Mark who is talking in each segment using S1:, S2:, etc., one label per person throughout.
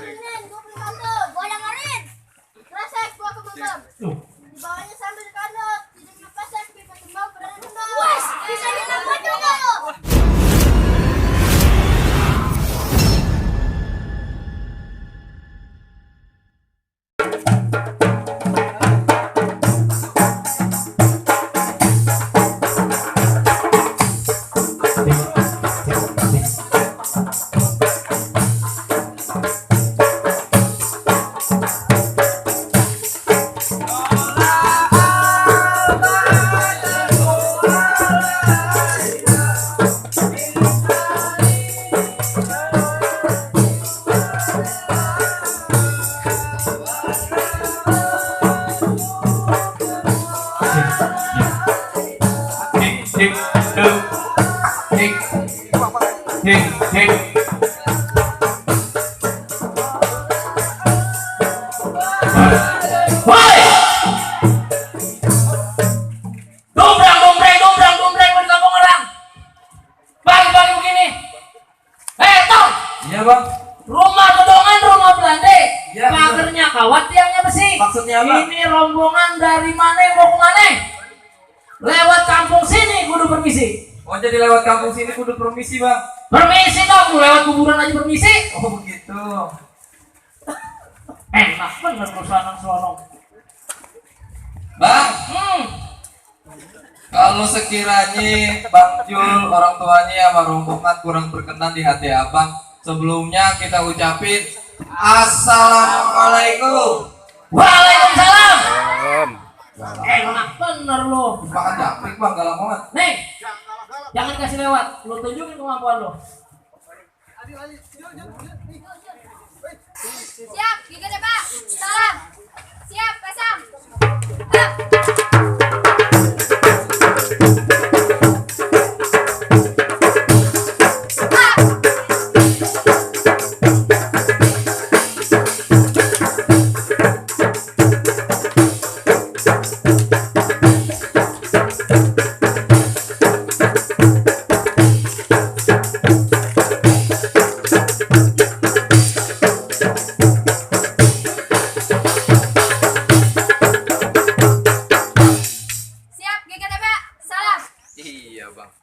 S1: Nen, gua beli kantor. Gua yang ngarin. Kresek gua ke bebem. Di bawahnya sambil kanot. Tidaknya pesek, pipa tembak, berani tembak. Wes, bisa dilakukan juga lo.
S2: Ini rombongan dari mana mau ke mana? Lewat kampung sini kudu permisi.
S3: Oh, jadi lewat kampung sini kudu permisi, Bang.
S2: Permisi dong, lewat kuburan aja permisi.
S3: Oh, begitu.
S2: Enak bener perusahaan selorong.
S3: Bang, kalau sekiranya Bang Jul orang tuanya sama rombongan kurang berkenan di hati Abang, sebelumnya kita ucapin Assalamualaikum.
S2: Waalaikumsalam. Enak bener lo.
S3: Makan japrik, Bang, galak banget.
S2: Nih, jangan kasih lewat. Lo tunjukin kemampuan lo.
S1: Siap, gigi deh, Pak. Salam. Siap, pasang. Up.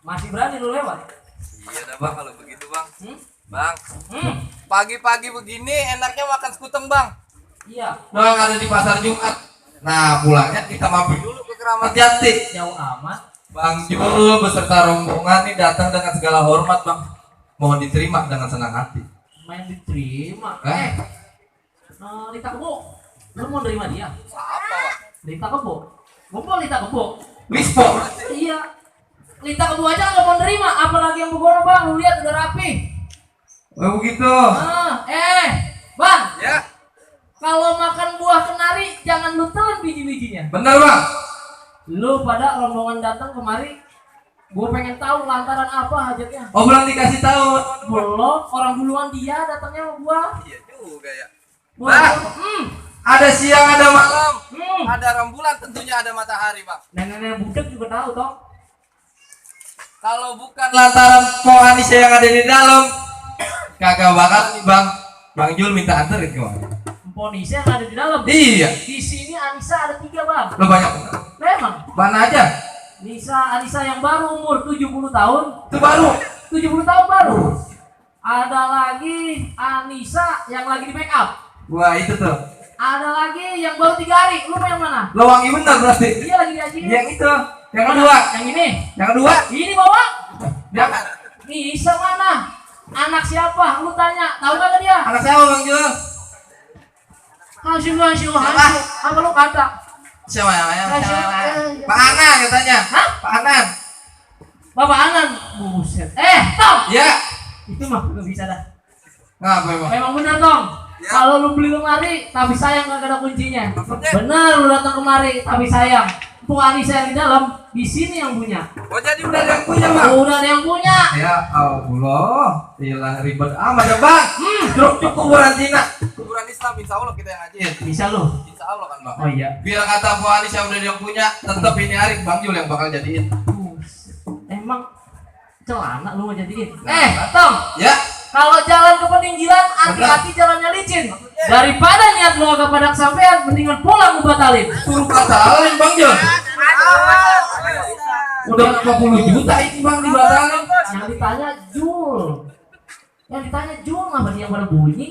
S2: Masih berani lu lewat?
S3: Iya dah, Bang, kalau begitu, Bang. Bang, pagi-pagi begini enaknya makan sekuteng, Bang.
S2: Iya.
S3: Bang, ada di pasar Jumat. Nah, pulangnya kita mampir dulu ke Keramat Jati.
S2: Jauh amat.
S3: Bang Jul beserta rombongan ini datang dengan segala hormat, Bang. Mohon diterima dengan senang hati.
S2: Main diterima. Lita Kebo. Lu mau nerima dia?
S3: Apa, Bang?
S2: Lita Kebo. Gua mau Lita Kebo.
S3: Lispo.
S2: Iya. Lita Kebo aja nggak mau nerima, apalagi yang begono, Bang. Lu lihat udah rapi.
S3: Oh, begitu.
S2: Bang.
S3: Ya.
S2: Kalau makan buah kenari jangan lu telan biji-bijinya.
S3: Benar, Bang.
S2: Lu pada rombongan datang kemari, gue pengen tahu lantaran apa hajatnya.
S3: Oh, belum dikasih tahu.
S2: Belum, orang duluan dia datangnya sama gua.
S3: Iya juga ya.
S2: Nah,
S3: ada siang, ada malam, ada rembulan, tentunya ada matahari, Bang.
S2: nenek-nenek budak juga tahu toh.
S3: Kalau bukan lantaran Po Anissa yang ada di dalam, kagak bakal nih, Bang. Bang Jul minta anterin kemana?
S2: Ponisa yang ada di dalam.
S3: Iya.
S2: Di sini Anissa ada 3, Bang.
S3: Lo banyak.
S2: Memang.
S3: Mana aja?
S2: Anissa yang baru umur 70 tahun.
S3: Itu baru.
S2: 70 tahun baru. Ada lagi Anissa yang lagi di make up.
S3: Wah, itu tuh.
S2: Ada lagi yang baru 3 hari. Lu mau yang mana?
S3: Lo wangi bener berarti.
S2: Dia lagi diaji.
S3: Yang itu. Yang kedua.
S2: Yang ini.
S3: Yang kedua.
S2: Ini bawa.
S3: Jangan.
S2: Nisa mana? Anak siapa? Lu tanya. Tahu gak dia?
S3: Anak siapa, Bang Jul?
S2: Hasil.
S3: Siapa?
S2: Apa lu kata?
S3: Siapa yang
S2: Hasil.
S3: Pak Anan katanya.
S2: Hah?
S3: Pak Anan.
S2: Bapak Anan. Buset. Tom.
S3: Ya.
S2: Itu mah gak bisa dah.
S3: Ngapa emang?
S2: Memang benar dong.
S3: Ya.
S2: Kalau lu beli lemari, tapi sayang gak ada kuncinya.
S3: Maksudnya?
S2: Benar, lu datang kemari, tapi sayang. Tuh Anissa yang di dalam, di sini yang punya.
S3: Oh, jadi udah ada yang punya, Bang?
S2: Udah ada yang punya.
S3: Ya Allah, iyalah ribet amat ya, Bang. Cukup kuburan Cina. Kuburan Islam, insya Allah kita yang ngajiin.
S2: Bisa lu.
S3: Insya Allah kan, Bang.
S2: Oh iya.
S3: Biar kata Bu Anis yang udah yang punya, tetap ini hari Bang Jul yang bakal jadiin.
S2: Emang celana lu mau jadiin. Tong.
S3: Ya.
S2: Kalau jalan ke peninggilan, hati-hati jalannya licin. Daripada niat lu agak pada kesampean, mendingan pulang lu batalin.
S3: Suruh batalin Bang Jul. Udah 40 juta ini Bang dibatalin.
S2: Yang ditanya Jul. Yang ditanya Jul apa dia yang pada bunyi?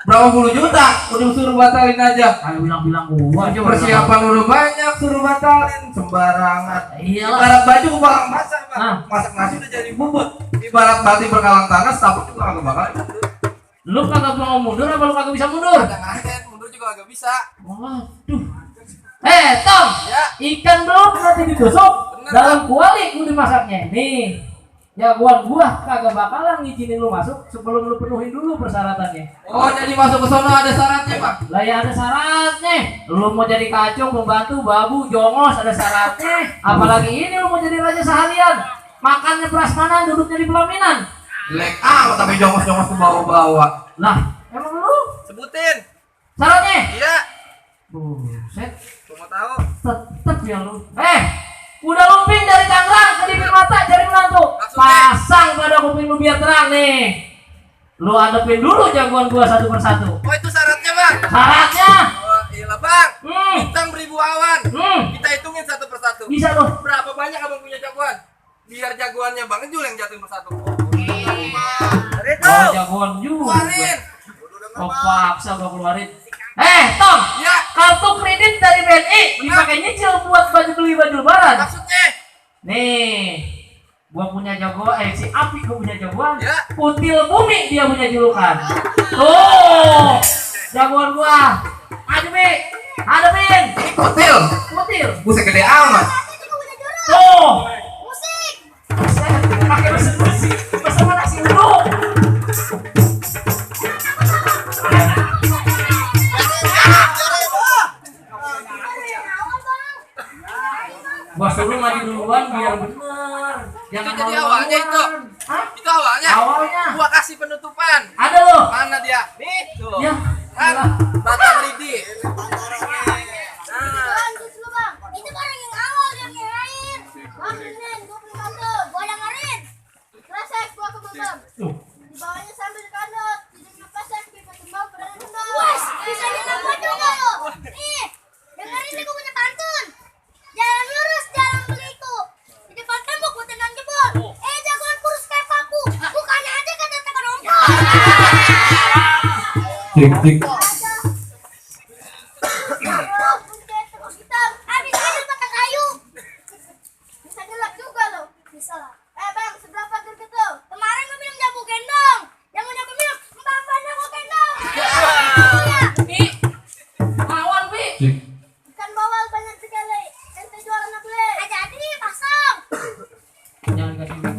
S3: Berapa puluh juta? Udah suruh batalin aja.
S2: Ayo bilang gua aja
S3: Persiapan udah banyak suruh batalin sembarangan.
S2: Iyalah.
S3: Ibarat baju barang masak Bang.
S2: Hah?
S3: Masak nasi udah jadi bubut. Ibarat bati berkalang tanah, setapak juga kagak bakal mundur.
S2: Lu kagak mau mundur apa lu kagak bisa mundur?
S3: Kadang aja mundur juga kagak bisa.
S2: Waduh. Tom,
S3: Ya.
S2: ikan belum nanti ditusuk
S3: Bener,
S2: dalam kuali gua dimasaknya. Nih, jagoan gua kagak bakalan ngizinin lu masuk sebelum lu penuhin dulu persyaratannya.
S3: Oh, jadi masuk ke sono ada syaratnya Bang.
S2: Lah ya ada syaratnya. Lu mau jadi kacung, pembantu, babu, jongos ada syaratnya. Apalagi ini lu mau jadi raja seharian. Makannya prasmanan, duduknya di pelaminan.
S3: Jelek tapi jongos-jongos ke bawah-bawah.
S2: Lah, emang lu
S3: Sebutin.
S2: syaratnya?
S3: Iya.
S2: Buset,
S3: Gua mau tahu.
S2: tetep ya lu. Udah lumping dari Tangerang ke bibir mata jadi menantu.
S3: Maksudnya?
S2: Pasang pada kuping lu biar terang nih. Lu hadapin dulu jagoan gua satu persatu.
S3: Oh, itu syaratnya Bang.
S2: Syaratnya?
S3: Oh, iya Bang.
S2: Hmm.
S3: Bintang beribu awan.
S2: Hmm.
S3: Kita hitungin satu persatu.
S2: Bisa tuh.
S3: Berapa banyak Abang punya jagoan? Biar jagoannya Bang Jul yang jatuhin persatu.
S2: Oh, jagoan juga.
S3: Keluarin.
S2: Oh, paksa gua keluarin. Tom,
S3: Ya.
S2: kartu kredit dari BNI dipakai nyicil buat beli baju lebaran.
S3: Maksudnya?
S2: Nih, gua punya jagoan, si Api gua punya jagoan.
S3: Ya.
S2: Kutil bumi dia punya julukan. Tuh, jagoan gua. Maju Bi, hadapin.
S3: Ini kotil.
S2: Kutil.
S3: Buset gede amat.
S2: Tuh,
S1: Musik.
S2: pakai mesin musik bersama nasi uduk. Gua suruh maju duluan biar bener. Jangan
S3: Itu jadi
S2: malu-maluan.
S3: awalnya itu.
S2: Hah?
S3: Itu awalnya.
S2: Awalnya.
S3: Gua kasih penutupan.
S2: Ada loh.
S3: Mana dia? Nih, tuh.
S2: Ya.
S3: Kan batang lidi. Nah,
S1: Lanjut lu bang. Itu barang yang awal yang ngelain. Bang Nen, gua beli batu. Gua dengerin. Kresek gua ke bebem.
S2: Tuh.
S1: Di bawahnya sambil kanut. Tidurnya pesek, pipa tembak, berani kendor. Wes, bisa dilakukan juga lo. Nih, dengerin nih gua punya pantun. Jalan lurus, jalan beliku. Di depan tembok gua tendang jebol. Jagoan kurus kayak paku. Bukannya aja kata tekan ompol.
S3: tik tik.
S1: Habis aja pakai kayu. Bisa gelap juga lo. Bisa lah. Bang, sebelah pagar gitu. Kemarin lu bilang jamu gendong. Yang udah gue bilang, mbak-mbaknya gue gendong. Ya.
S2: Bi. Lawan Bi.
S1: Ikan bawal banyak sekali. Ente jual anak beli. Jadi pasang.
S2: Jangan kasih Bi.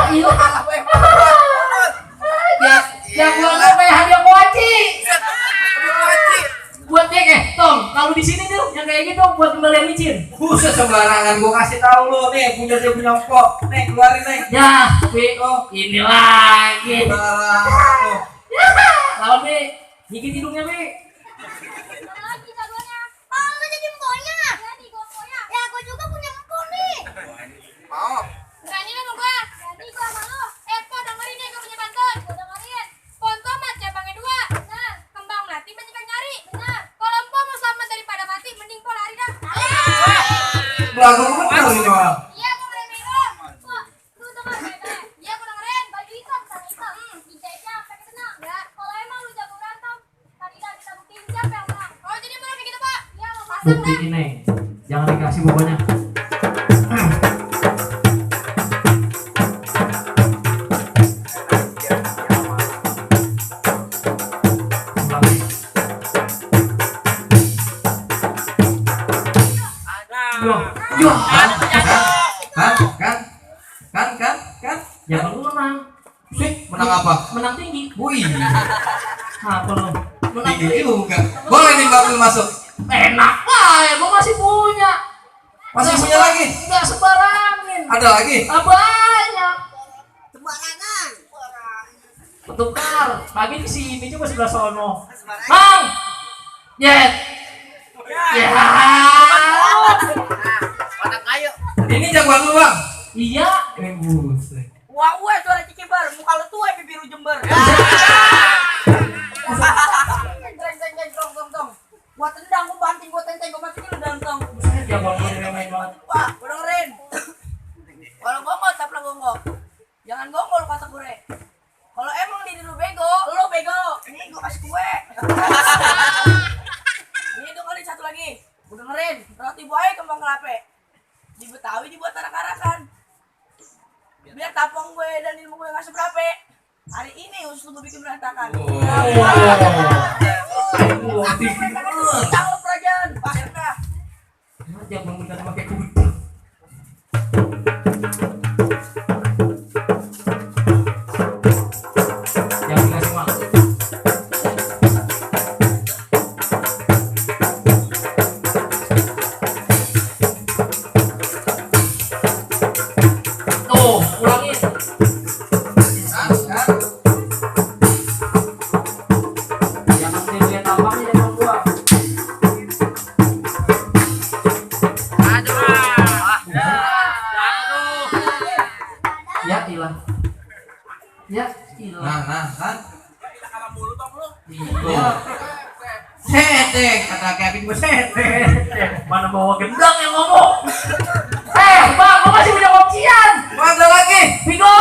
S2: Iya. Ya gua nggak kayak hadiah kuaci. Buat dia Tom, kalau di sini tuh yang kayak gitu buat kembalian micin.
S3: Buset sembarangan gua kasih tahu lo nih punya dia punya kok. Nih keluarin nih.
S2: Ya, Bi, ini lagi.
S3: Sembarangan lo.
S2: Lawan Bi, gigit hidungnya Bi.
S1: Lagi jagoannya. Oh, lu jadi emponya. Jadi gua emponya. Ya, gua juga punya empo nih.
S3: Mau.
S1: Berani lu sama gua. Berani gua sama lu. Po dengerin nih gua punya pantun. Gua dengerin. Pontomat cabangnya 2. Benar. Kembang melati banyak yang nyari. Benar. Kalau empo mau selamat daripada mati, mending po lari dah.
S3: Lagu bener ini orang.
S1: Iya, gua ngeremehin lu. Wah, lu denger kayak. Iya, gua dengerin. Baju hitam, sama hitam. Hijaunya pakai tenang. Ya, kalau emang lu jago berantem, tadi dah kita buktiin siapa yang menang. Oh, jadi menang kayak gitu, Pak? Iya, lu pasang dah.
S2: Buktiin nih. Jangan dikasih pokoknya. Yo,
S3: Kan?
S2: jangan lu menang.
S3: Sih, menang apa?
S2: Menang tinggi.
S3: Wih.
S2: Apa lu? Menang
S3: Tinggi juga. Boleh nih Bang Jul masuk.
S2: enak lah ya, gua masih punya.
S3: Masih
S2: Nggak
S3: punya
S2: sembar-
S3: lagi?
S2: Nggak sembarangin.
S3: Ada lagi?
S2: Ah, banyak.
S1: Sembarangan.
S2: Petukar. Lagi di sini coba sebelah sono. Mang. Jet. Ya.
S4: Anak ayo.
S3: Ini jagoan lu Bang.
S2: Iya.
S3: Buset.
S4: Wah, suara Cikibar, muka lu tua biru Jember. Dong. Gua tendang, gua banting, gua tenteng, gua masukin lu dalam tong.
S2: Jagoan lu yang main banget.
S4: Wah, gua dengerin. Kalau gonggol, taplah gonggol. Jangan gonggol kata gue. Kalau emang diri lu bego, lu bego. Ini gua kasih kue. Ini dengerin satu lagi. Gua dengerin. Roti buaya kembang kelape. Di Betawi dibuat arak-arakan. Biar tapong gue dan ilmu gue nggak seberapa. Hari ini usul gue bikin berantakan. Tahu kerajaan, Pak RK.
S2: Jagoan lu kan pakai kuda. Jangan dikasih makan. Tuh, ulangin. Jangan dilihat tampaknya jangan buang. Ya hilang. Ya hilang.
S3: Nah, kan.
S2: Iya.
S3: Sete, kata Kevin gue sete.
S2: Mana bawa gendang yang ngomong? Bang, gua masih punya kuncian.
S3: Ada lagi.
S2: Vigo,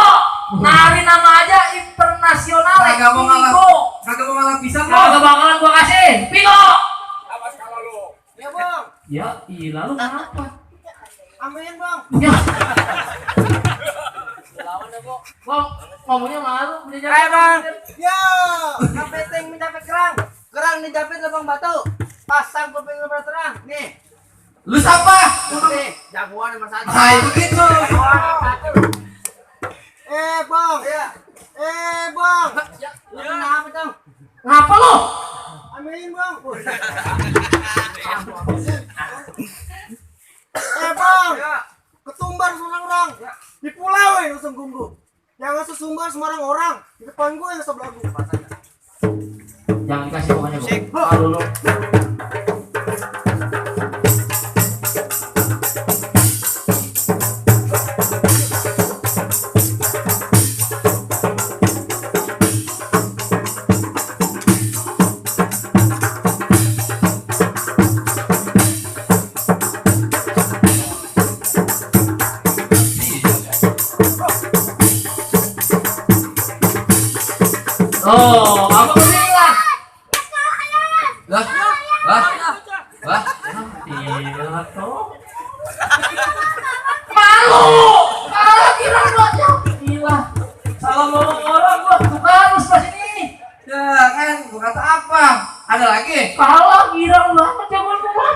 S2: nari nama aja internasional.
S3: Kagak mau ngalah.
S2: Vigo.
S3: Kagak mau ngalah pisang
S2: Kagak
S3: lo.
S2: bakalan gua kasih. Vigo.
S4: Ya bang,
S2: Ya, iya lu kenapa?
S4: ambilin bang.
S2: Ya,
S4: Lawan deh bang.
S2: gua ngomongnya malu.
S4: Ayo bang. Yo, kapeteng minta kerang. Kerang dijapit lubang batu. Pasang kuping lebar terang. Nih,
S3: Lu siapa?
S4: nih jagoan nomor 1.
S3: Hai begitu.
S4: Bang. Iya. Bang. Lu kenapa dong?
S2: Ngapa lu?
S4: Ambilin bang. Bang. Ketumbar orang. Di pulau yang sungguh. Jangan sesumbar sembarang orang. Di depan gue yang sebelah gue.
S2: Jangan dikasih pokoknya gua. Malu lu. Oh, apa gua bilang?
S3: Lah, lah, lah.
S2: Iya toh. Malu. Kalah kira buatnya. Gila. Salah ngomong orang gua. Harus pas ini.
S3: Ya kan, gua kata apa? Ada lagi?
S2: Kalah girang banget jagoan gua.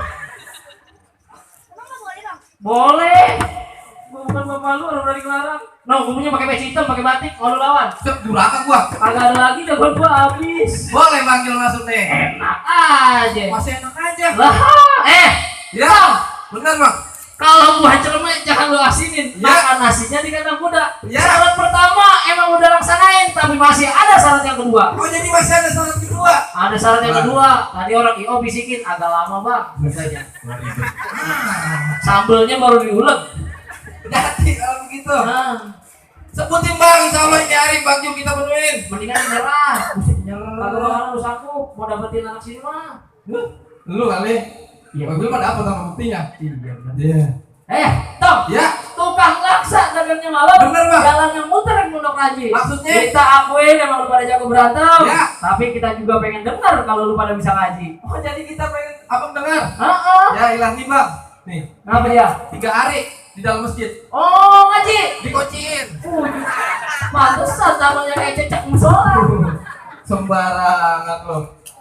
S1: Emang nggak boleh bang?
S2: Boleh. Gua bukan bapak lu, orang dari ngelarang. No, gua punya pakai baju hitam, pakai batik, mau lu lawan.
S3: Cep, durhaka gua.
S2: Kagak ada lagi jagoan gua habis.
S3: Boleh manggil masuk nih.
S2: Enak aja.
S3: Masih enak aja.
S2: Lah,
S3: Ya, bener bang.
S2: kalau buah cermek jangan lu asinin.
S3: Ya.
S2: Makan nasinya di kandang kuda.
S3: Ya.
S2: Syarat pertama emang udah laksanain, tapi masih ada syarat yang kedua.
S3: Oh jadi masih ada syarat kedua.
S2: Ada syarat yang
S3: Bang.
S2: kedua. Tadi orang IO bisikin agak lama bang, biasanya. Sambelnya baru diulek.
S3: Jadi kalau begitu.
S2: Nah,
S3: Sebutin bang, insya Allah ini hari Bang Jum kita penuhin.
S2: mendingan nyerah.
S3: Nyerah.
S2: Kagak bakalan lu sanggup mau dapetin anak sini mah.
S3: Lu kali.
S2: Iya.
S3: Bang Jum mah dapat sama buktinya.
S2: Iya.
S3: Iya.
S2: Tom,
S3: Ya.
S2: tukang laksa dagangnya malam.
S3: Bener, Bang.
S2: Jalannya muter yang Pondok Raji.
S3: Maksudnya?
S2: Kita akuin emang lu pada jago berantem.
S3: Ya.
S2: Tapi kita juga pengen dengar kalau lu pada bisa ngaji.
S3: Oh jadi kita pengen abang dengar.
S2: Heeh.
S3: Ya ilah nih bang. Nih
S2: Kenapa dia?
S3: 3 hari di dalam masjid.
S2: Oh, ngaji.
S3: Dikociin.
S2: Pantesan namanya kayak cecak musola.
S3: Sembarangan lo.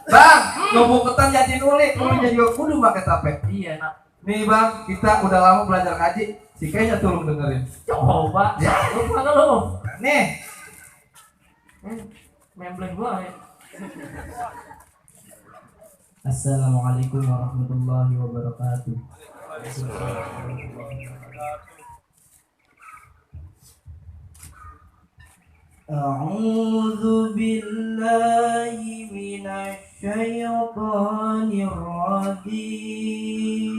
S3: Bang, lo buketan jadi nulik, lo jadi kudu pakai tape.
S2: Iya, nak.
S3: Nih bang, kita udah lama belajar ngaji. Si kayaknya turun dengerin.
S2: Coba.
S3: Ya.
S2: Lu kagak lu.
S3: Nih,
S2: Membleng gua ya. Assalamualaikum warahmatullahi wabarakatuh. A'udzu billahi minasy syaithanir rajim.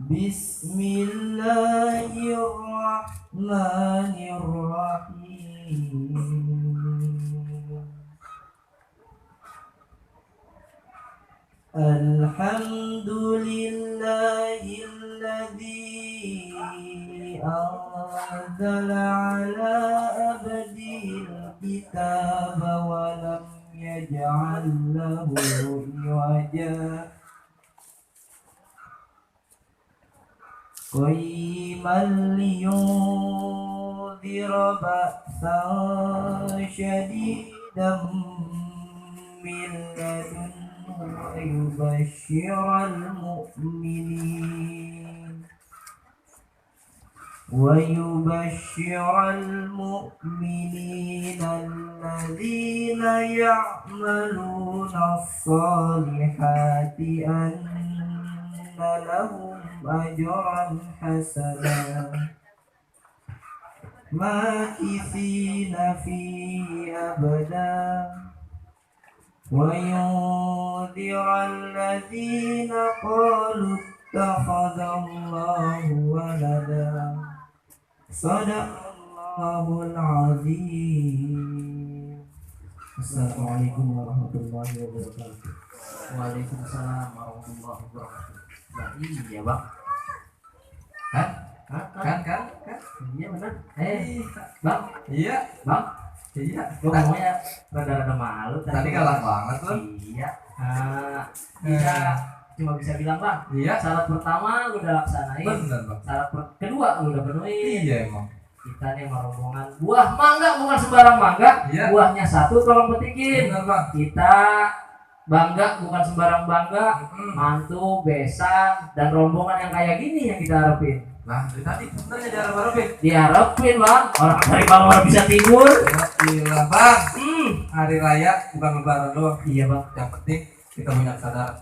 S2: Bismillahirrahmanirrahim. Alhamdulillahilladzi anzala ala abdihil kitaba wa lam yaj'al lahu iwaja qayyiman liyunzira ba'san syadidan min ladunhu ويبشر المؤمنين الذين يعملون الصالحات أن لهم أجرا حسنا ماكثين فيه أبدا وينذر الذين قالوا اتخذ الله ولدا صدق الله العظيم. Assalamualaikum warahmatullahi wabarakatuh. Waalaikumsalam warahmatullahi wabarakatuh. Nah, iya bang. Kan? Iya benar. Bang.
S3: Iya.
S2: Bang.
S3: Iya.
S2: Gue ngomongnya rada-rada malu.
S3: Tadi kalah banget loh.
S2: Iya. Bisa cuma bisa bilang bang.
S3: Iya.
S2: Syarat pertama lu udah laksanain.
S3: Bener bang.
S2: Syarat kedua lu udah penuhin.
S3: Iya emang.
S2: Kita nih sama rombongan buah mangga, bukan sembarang mangga.
S3: Iya.
S2: Buahnya satu tolong petikin.
S3: Bener bang.
S2: Kita bangga, bukan sembarang bangga. Mantu, besan, dan rombongan yang kayak gini yang kita harapin.
S3: Nah dari tadi sebenarnya diharap-harapin.
S2: Diharapin bang, orang dari bawah orang bisa tidur.
S3: Gila bang. Hari raya bukan lebaran doang.
S2: Iya bang.
S3: Yang penting kita punya kesadaran.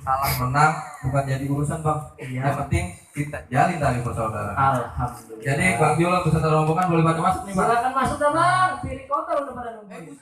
S3: Salah menang bukan jadi urusan bang.
S2: Iya.
S3: Yang penting kita jalin tali persaudaraan.
S2: Alhamdulillah.
S3: Jadi Bang Jula beserta rombongan boleh bantu masuk nih bang.
S2: Silakan masuk dah bang. Pilih kota udah pada nunggu.